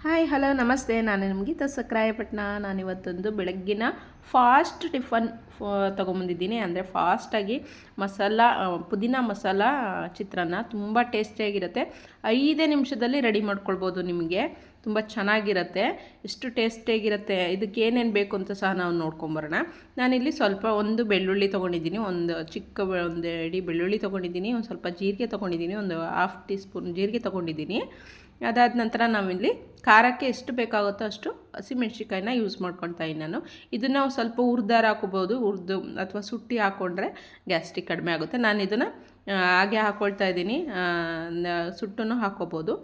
Hi hello ನಮಸ್ತೆ, ನಾನು ನಿಮಗೀತ ಸಕ್ರಾಯಪಟ್ಟಣ. ನಾನಿವತ್ತೊಂದು ಬೆಳಗ್ಗಿನ ಫಾಸ್ಟ್ ಟಿಫನ್ ತೊಗೊಂಬಂದಿದ್ದೀನಿ. ಅಂದರೆ ಫಾಸ್ಟಾಗಿ ಪುದೀನ ಮಸಾಲ ಚಿತ್ರಾನ್ನ ತುಂಬ ಟೇಸ್ಟಿಯಾಗಿರುತ್ತೆ. 5 ನಿಮಿಷದಲ್ಲಿ ರೆಡಿ ಮಾಡ್ಕೊಳ್ಬೋದು. ನಿಮಗೆ ತುಂಬ ಚೆನ್ನಾಗಿರುತ್ತೆ. ಎಷ್ಟು ಟೇಸ್ಟಿಯಾಗಿರುತ್ತೆ. ಇದಕ್ಕೆ ಏನೇನು ಬೇಕು ಅಂತ ಸಹ ನಾವು ನೋಡ್ಕೊಂಬರೋಣ. ನಾನಿಲ್ಲಿ ಒಂದು ಬೆಳ್ಳುಳ್ಳಿ ತೊಗೊಂಡಿದ್ದೀನಿ, ಒಂದು ಎಡಿ ಬೆಳ್ಳುಳ್ಳಿ ತೊಗೊಂಡಿದ್ದೀನಿ, ಒಂದು ಸ್ವಲ್ಪ ಜೀರಿಗೆ ತೊಗೊಂಡಿದ್ದೀನಿ, ಒಂದು ½ ಟೀ ಸ್ಪೂನ್ ಜೀರಿಗೆ ತೊಗೊಂಡಿದ್ದೀನಿ. ಅದಾದ ನಂತರ ನಾವಿಲ್ಲಿ ಖಾರಕ್ಕೆ ಎಷ್ಟು ಬೇಕಾಗುತ್ತೋ ಅಷ್ಟು ಹಸಿಮೆಣ್ಸಿಕಾಯಿನ ಯೂಸ್ ಮಾಡ್ಕೊಳ್ತಾಯಿದ್ದೀನಿ ನಾನು. ಇದನ್ನು ಸ್ವಲ್ಪ ಹುರಿದಾರ ಹಾಕೋಬೋದು, ಅಥವಾ ಸುಟ್ಟಿ ಹಾಕ್ಕೊಂಡ್ರೆ ಗ್ಯಾಸ್ಟ್ರಿಕ್ ಕಡಿಮೆ ಆಗುತ್ತೆ. ನಾನು ಇದನ್ನು ಹಾಗೆ ಹಾಕ್ಕೊಳ್ತಾ ಇದ್ದೀನಿ, ಸುಟ್ಟನ್ನು ಹಾಕ್ಕೋಬೋದು.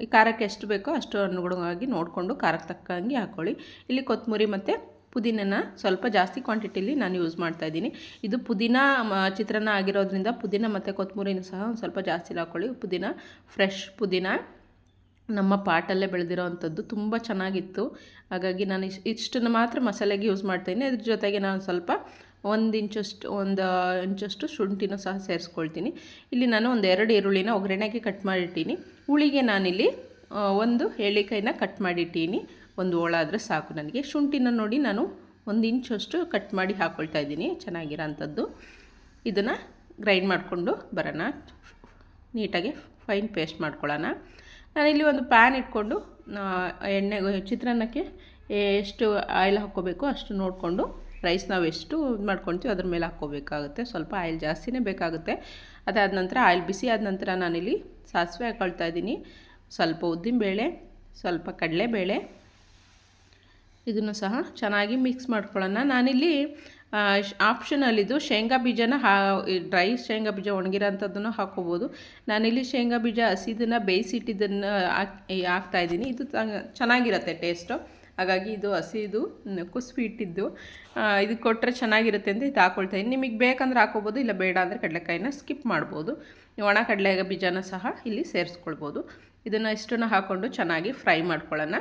ಈ ಖಾರಕ್ಕೆ ಎಷ್ಟು ಬೇಕೋ ಅಷ್ಟು ಅನುಗುಣವಾಗಿ ನೋಡಿಕೊಂಡು ಖಾರಕ್ಕೆ ತಕ್ಕಂಗೆ ಹಾಕ್ಕೊಳ್ಳಿ. ಇಲ್ಲಿ ಕೊತ್ತಂಬರಿ ಮತ್ತು ಪುದೀನನ ಸ್ವಲ್ಪ ಜಾಸ್ತಿ ಕ್ವಾಂಟಿಟಿಲಿ ನಾನು ಯೂಸ್ ಮಾಡ್ತಾಯಿದ್ದೀನಿ. ಇದು ಪುದೀನ ಚಿತ್ರಾನ್ನ ಆಗಿರೋದ್ರಿಂದ ಪುದೀನ ಮತ್ತು ಕೊತ್ತಂಬರಿನೂ ಸಹ ಒಂದು ಸ್ವಲ್ಪ ಜಾಸ್ತಿ ಹಾಕ್ಕೊಳ್ಳಿ. ಪುದೀನ ಫ್ರೆಶ್ ಪುದೀನ ನಮ್ಮ ಪಾಟಲ್ಲೇ ಬೆಳೆದಿರೋ ಅಂಥದ್ದು ತುಂಬ ಚೆನ್ನಾಗಿತ್ತು. ಹಾಗಾಗಿ ನಾನು ಇಷ್ಟನ್ನು ಮಾತ್ರ ಮಸಾಲೆಗೆ ಯೂಸ್ ಮಾಡ್ತಾಯಿದ್ದೀನಿ. ಅದ್ರ ಜೊತೆಗೆ ನಾನು ಸ್ವಲ್ಪ ಒಂದು ಇಂಚಷ್ಟು ಶುಂಠಿನೂ ಸಹ ಸೇರಿಸ್ಕೊಳ್ತೀನಿ. ಇಲ್ಲಿ ನಾನು 2 ಈರುಳ್ಳಿನ ಒಗ್ಗರಣೆಗೆ ಕಟ್ ಮಾಡಿಟ್ಟೀನಿ. ಹುಳಿಗೆ ನಾನಿಲ್ಲಿ 1 ಏಲಕ್ಕಾಯಿನ ಕಟ್ ಮಾಡಿಟ್ಟೀನಿ. 1 ಹೋಳಾದರೆ ಸಾಕು ನನಗೆ. ಶುಂಠಿನ ನೋಡಿ ನಾನು 1 ಇಂಚಷ್ಟು ಕಟ್ ಮಾಡಿ ಹಾಕ್ಕೊಳ್ತಾ ಇದ್ದೀನಿ, ಚೆನ್ನಾಗಿರೋ ಅಂಥದ್ದು. ಇದನ್ನು ಗ್ರೈಂಡ್ ಮಾಡಿಕೊಂಡು ಬರೋಣ, ನೀಟಾಗಿ ಫೈನ್ ಪೇಸ್ಟ್ ಮಾಡ್ಕೊಳ್ಳೋಣ. ನಾನಿಲ್ಲಿ ಒಂದು ಪ್ಯಾನ್ ಇಟ್ಕೊಂಡು ಚಿತ್ರಾನ್ನಕ್ಕೆ ಎಷ್ಟು ಆಯಿಲ್ ಹಾಕ್ಕೋಬೇಕು ಅಷ್ಟು ನೋಡಿಕೊಂಡು ರೈಸ್ ನಾವು ಎಷ್ಟು ಮಾಡ್ಕೊಳ್ತೀವಿ ಅದ್ರ ಮೇಲೆ ಹಾಕ್ಕೋಬೇಕಾಗುತ್ತೆ. ಸ್ವಲ್ಪ ಆಯಿಲ್ ಜಾಸ್ತಿನೇ ಬೇಕಾಗುತ್ತೆ. ಅದಾದ ನಂತರ ಆಯಿಲ್ ಬಿಸಿ ಆದ ನಂತರ ನಾನಿಲ್ಲಿ ಸಾಸಿವೆ ಹಾಕ್ಕೊಳ್ತಾ ಇದ್ದೀನಿ, ಸ್ವಲ್ಪ ಉದ್ದಿನಬೇಳೆ, ಸ್ವಲ್ಪ ಕಡಲೆಬೇಳೆ, ಇದನ್ನು ಸಹ ಚೆನ್ನಾಗಿ ಮಿಕ್ಸ್ ಮಾಡ್ಕೊಳ್ಳೋಣ. ನಾನಿಲ್ಲಿ ಆಪ್ಷನಲ್ಲಿದ್ದು ಶೇಂಗಾ ಬೀಜನ ಡ್ರೈ ಶೇಂಗಾ ಬೀಜ ಒಣಗಿರೋಂಥದ್ದನ್ನು ಹಾಕ್ಕೋಬೋದು. ನಾನಿಲ್ಲಿ ಶೇಂಗಾ ಬೀಜ ಹಸಿದನ್ನು ಬೇಯಿಸಿಟ್ಟಿದ್ದನ್ನು ಹಾಕ್ತಾಯಿದ್ದೀನಿ. ಇದು ಚೆನ್ನಾಗಿರುತ್ತೆ ಟೇಸ್ಟು. ಹಾಗಾಗಿ ಇದು ಹಸಿದು ಕುಸ್ಬಿ ಇಟ್ಟಿದ್ದು ಇದು ಕೊಟ್ಟರೆ ಚೆನ್ನಾಗಿರುತ್ತೆ ಅಂತ ಇದು ಹಾಕ್ಕೊಳ್ತಾಯಿದ್ದೀನಿ. ನಿಮಗೆ ಬೇಕಂದ್ರೆ ಹಾಕ್ಕೋಬೋದು, ಇಲ್ಲ ಬೇಡ ಅಂದರೆ ಕಡಲೆಕಾಯಿನ ಸ್ಕಿಪ್ ಮಾಡ್ಬೋದು. ಒಣ ಕಡಲೆ ಬೀಜನ ಸಹ ಇಲ್ಲಿ ಸೇರಿಸ್ಕೊಳ್ಬೋದು. ಇದನ್ನು ಇಷ್ಟನ್ನು ಹಾಕ್ಕೊಂಡು ಚೆನ್ನಾಗಿ ಫ್ರೈ ಮಾಡ್ಕೊಳ್ಳೋಣ.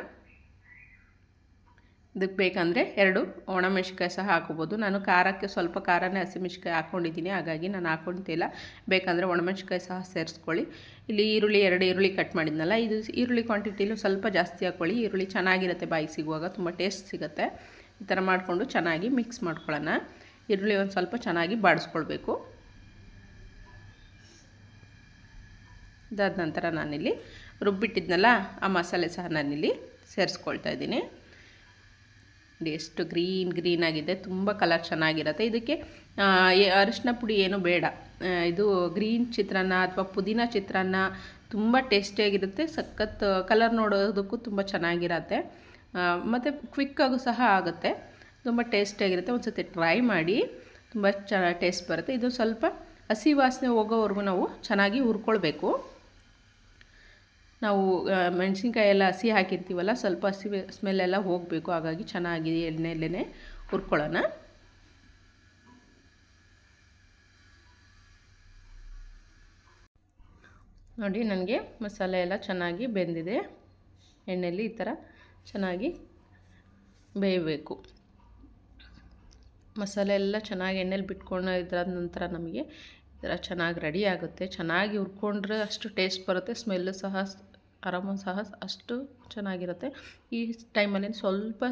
ಇದಕ್ಕೆ ಬೇಕಂದರೆ 2 ಒಣಮೆಣ್ಸಿಕಾಯಿ ಸಹ ಹಾಕೋಬೋದು. ನಾನು ಖಾರಕ್ಕೆ ಸ್ವಲ್ಪ ಖಾರನೇ ಹಸಿಮೆಣ್ಸಿಕಾಯಿ ಹಾಕ್ಕೊಂಡಿದ್ದೀನಿ, ಹಾಗಾಗಿ ನಾನು ಹಾಕ್ಕೊಳ್ತಿಲ್ಲ. ಬೇಕಂದರೆ ಒಣಮೆಣ್ಸಿಕಾಯಿ ಸಹ ಸೇರಿಸ್ಕೊಳ್ಳಿ. ಇಲ್ಲಿ 2 ಈರುಳ್ಳಿ ಕಟ್ ಮಾಡಿದ್ನಲ್ಲ, ಇದು ಈರುಳ್ಳಿ ಕ್ವಾಂಟಿಟಿಲೂ ಸ್ವಲ್ಪ ಜಾಸ್ತಿ ಹಾಕ್ಕೊಳ್ಳಿ. ಈರುಳ್ಳಿ ಚೆನ್ನಾಗಿರುತ್ತೆ, ಬಾಯಿಗೆ ಸಿಗುವಾಗ ತುಂಬ ಟೇಸ್ಟ್ ಸಿಗುತ್ತೆ. ಈ ಥರ ಮಾಡಿಕೊಂಡು ಚೆನ್ನಾಗಿ ಮಿಕ್ಸ್ ಮಾಡ್ಕೊಳ್ಳೋಣ. ಈರುಳ್ಳಿ ಒಂದು ಸ್ವಲ್ಪ ಚೆನ್ನಾಗಿ ಬಾಡಿಸ್ಕೊಳ್ಬೇಕು. ಇದಾದ ನಂತರ ನಾನಿಲ್ಲಿ ರುಬ್ಬಿಟ್ಟಿದ್ನಲ್ಲ ಆ ಮಸಾಲೆ ಸಹ ನಾನಿಲ್ಲಿ ಸೇರಿಸ್ಕೊಳ್ತಾ ಇದ್ದೀನಿ. ಎಷ್ಟು ಗ್ರೀನ್ ಆಗಿದೆ, ತುಂಬ ಕಲರ್ ಚೆನ್ನಾಗಿರುತ್ತೆ. ಇದಕ್ಕೆ ಅರಿಶಿನ ಪುಡಿ ಏನೂ ಬೇಡ. ಇದು ಗ್ರೀನ್ ಚಿತ್ರಾನ್ನ ಅಥವಾ ಪುದೀನ ಚಿತ್ರಾನ್ನ ತುಂಬ ಟೇಸ್ಟಿಯಾಗಿರುತ್ತೆ. ಸಖತ್ ಕಲರ್ ನೋಡೋದಕ್ಕೂ ತುಂಬ ಚೆನ್ನಾಗಿರುತ್ತೆ, ಮತ್ತು ಕ್ವಿಕ್ಕಾಗೂ ಸಹ ಆಗುತ್ತೆ. ತುಂಬ ಟೇಸ್ಟಿಯಾಗಿರುತ್ತೆ. ಒಂದು ಸತಿ ಟ್ರೈ ಮಾಡಿ, ತುಂಬ ಟೇಸ್ಟ್ ಬರುತ್ತೆ. ಇದು ಸ್ವಲ್ಪ ಹಸಿ ವಾಸನೆ ಹೋಗೋವರೆಗೂ ನಾವು ಚೆನ್ನಾಗಿ ಹುರ್ಕೊಳ್ಬೇಕು. ನಾವು ಮೆಣಸಿನ್ಕಾಯಿ ಎಲ್ಲ ಹಸಿ ಹಾಕಿರ್ತೀವಲ್ಲ, ಸ್ವಲ್ಪ ಹಸಿ ಸ್ಮೆಲ್ಲೆಲ್ಲ ಹೋಗಬೇಕು. ಹಾಗಾಗಿ ಚೆನ್ನಾಗಿ ಎಣ್ಣೆಯಲ್ಲೇ ಹುರ್ಕೊಳ್ಳೋಣ. ನೋಡಿ, ನನಗೆ ಮಸಾಲೆ ಎಲ್ಲ ಚೆನ್ನಾಗಿ ಬೆಂದಿದೆ. ಎಣ್ಣೆಯಲ್ಲಿ ಈ ಥರ ಚೆನ್ನಾಗಿ ಬೇಯಬೇಕು. ಮಸಾಲೆ ಎಲ್ಲ ಚೆನ್ನಾಗಿ ಎಣ್ಣೆಲಿ ಬಿಟ್ಕೊಂಡು ಇದಾದ ನಂತರ ನಮಗೆ ಈ ಥರ ಚೆನ್ನಾಗಿ ರೆಡಿ ಆಗುತ್ತೆ. ಚೆನ್ನಾಗಿ ಹುರ್ಕೊಂಡ್ರೆ ಅಷ್ಟು ಟೇಸ್ಟ್ ಬರುತ್ತೆ. ಸ್ಮೆಲ್ಲು ಸಹ ಆರಾಮ ಸಹ ಅಷ್ಟು ಚೆನ್ನಾಗಿರುತ್ತೆ. ಈ ಟೈಮಲ್ಲಿ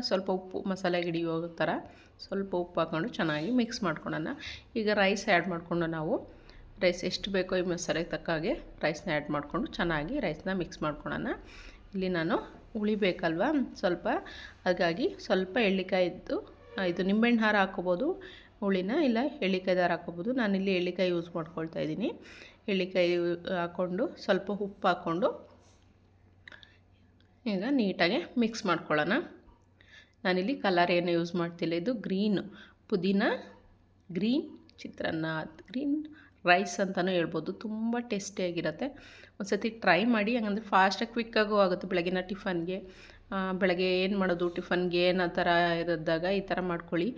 ಸ್ವಲ್ಪ ಉಪ್ಪು ಮಸಾಲೆಗೆ ಹಿಡಿಯೋ ಥರ ಸ್ವಲ್ಪ ಉಪ್ಪು ಹಾಕ್ಕೊಂಡು ಚೆನ್ನಾಗಿ ಮಿಕ್ಸ್ ಮಾಡ್ಕೊಳ್ಳೋಣ. ಈಗ ರೈಸ್ ಆ್ಯಡ್ ಮಾಡಿಕೊಂಡು ನಾವು ರೈಸ್ ಎಷ್ಟು ಬೇಕೋ ಈ ಮಸಾಲೆಗೆ ತಕ್ಕ ಹಾಗೆ ರೈಸ್ನ ಆ್ಯಡ್ ಮಾಡಿಕೊಂಡು ಚೆನ್ನಾಗಿ ರೈಸ್ನ ಮಿಕ್ಸ್ ಮಾಡ್ಕೊಳ್ಳೋಣ. ಇಲ್ಲಿ ನಾನು ಹುಳಿ ಬೇಕಲ್ವ ಸ್ವಲ್ಪ, ಹಾಗಾಗಿ ಸ್ವಲ್ಪ ಎಳ್ಳಿಕಾಯಿ ಇದು ನಿಂಬೆಹಣ್ಣು ಹಾರ ಹಾಕ್ಕೋಬೋದು ಹುಳಿನ, ಇಲ್ಲ ಎಳ್ಳಿಕಾಯಿ ದಾರ ಹಾಕ್ಕೋಬೋದು. ನಾನಿಲ್ಲಿ ಎಳ್ಳಿಕಾಯಿ ಯೂಸ್ ಮಾಡ್ಕೊಳ್ತಾ ಇದ್ದೀನಿ. ಎಳ್ಳಿಕಾಯಿ ಹಾಕ್ಕೊಂಡು ಸ್ವಲ್ಪ ಉಪ್ಪು ಹಾಕ್ಕೊಂಡು ಈಗ ನೀಟಾಗಿ ಮಿಕ್ಸ್ ಮಾಡ್ಕೊಳ್ಳೋಣ. ನಾನಿಲ್ಲಿ ಕಲರ್ ಏನು ಯೂಸ್ ಮಾಡ್ತಿಲ್ಲ. ಇದು ಪುದೀನ ಗ್ರೀನ್ ಚಿತ್ರಾನ್ನ, ಗ್ರೀನ್ ರೈಸ್ ಅಂತಲೂ ಹೇಳ್ಬೋದು. ತುಂಬ ಟೇಸ್ಟಿಯಾಗಿರುತ್ತೆ. ಒಂದು ಸತಿ ಟ್ರೈ ಮಾಡಿ. ಹಂಗಂದ್ರೆ ಫಾಸ್ಟಾಗಿ ಕ್ವಿಕ್ಕಾಗೂ ಆಗುತ್ತೆ. ಬೆಳಗಿನ ಟಿಫನ್ಗೆ, ಬೆಳಗ್ಗೆ ಏನು ಮಾಡೋದು ಟಿಫನ್ಗೆ ಏನೋ ಥರ ಇರಿದ್ದಾಗ ಈ ಥರ ಮಾಡ್ಕೊಳ್ಳಿ.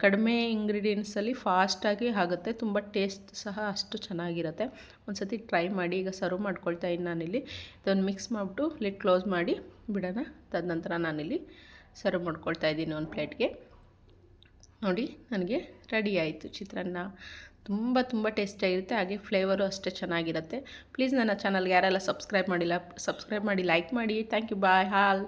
ಕಡಿಮೆ ಇಂಗ್ರೀಡಿಯೆಂಟ್ಸಲ್ಲಿ ಫಾಸ್ಟಾಗಿ ಆಗುತ್ತೆ. ತುಂಬ ಟೇಸ್ಟ್ ಸಹ ಅಷ್ಟು ಚೆನ್ನಾಗಿರುತ್ತೆ. ಒಂದು ಸತಿ ಟ್ರೈ ಮಾಡಿ. ಈಗ ಸರ್ವ್ ಮಾಡ್ಕೊಳ್ತಾ ಇದ್ದೀನಿ ನಾನಿಲ್ಲಿ. ಇದನ್ನು ಮಿಕ್ಸ್ ಮಾಡಿಬಿಟ್ಟು ಲಿಡ್ ಕ್ಲೋಸ್ ಮಾಡಿ ಬಿಡೋಣ. ತದನಂತರ ನಾನಿಲ್ಲಿ ಸರ್ವ್ ಮಾಡ್ಕೊಳ್ತಾ ಇದ್ದೀನಿ ಒಂದು ಪ್ಲೇಟ್ಗೆ. ನೋಡಿ, ನನಗೆ ರೆಡಿ ಆಯಿತು ಚಿತ್ರಾನ್ನ. ತುಂಬ ಟೇಸ್ಟಿಯಾಗಿರುತ್ತೆ, ಹಾಗೆ ಫ್ಲೇವರು ಅಷ್ಟೇ ಚೆನ್ನಾಗಿರುತ್ತೆ. ಪ್ಲೀಸ್ ನನ್ನ ಚಾನಲ್ಗೆ ಯಾರೆಲ್ಲ ಸಬ್ಸ್ಕ್ರೈಬ್ ಮಾಡಿಲ್ಲ ಸಬ್ಸ್ಕ್ರೈಬ್ ಮಾಡಿ, ಲೈಕ್ ಮಾಡಿ. Thank you, bye, hall.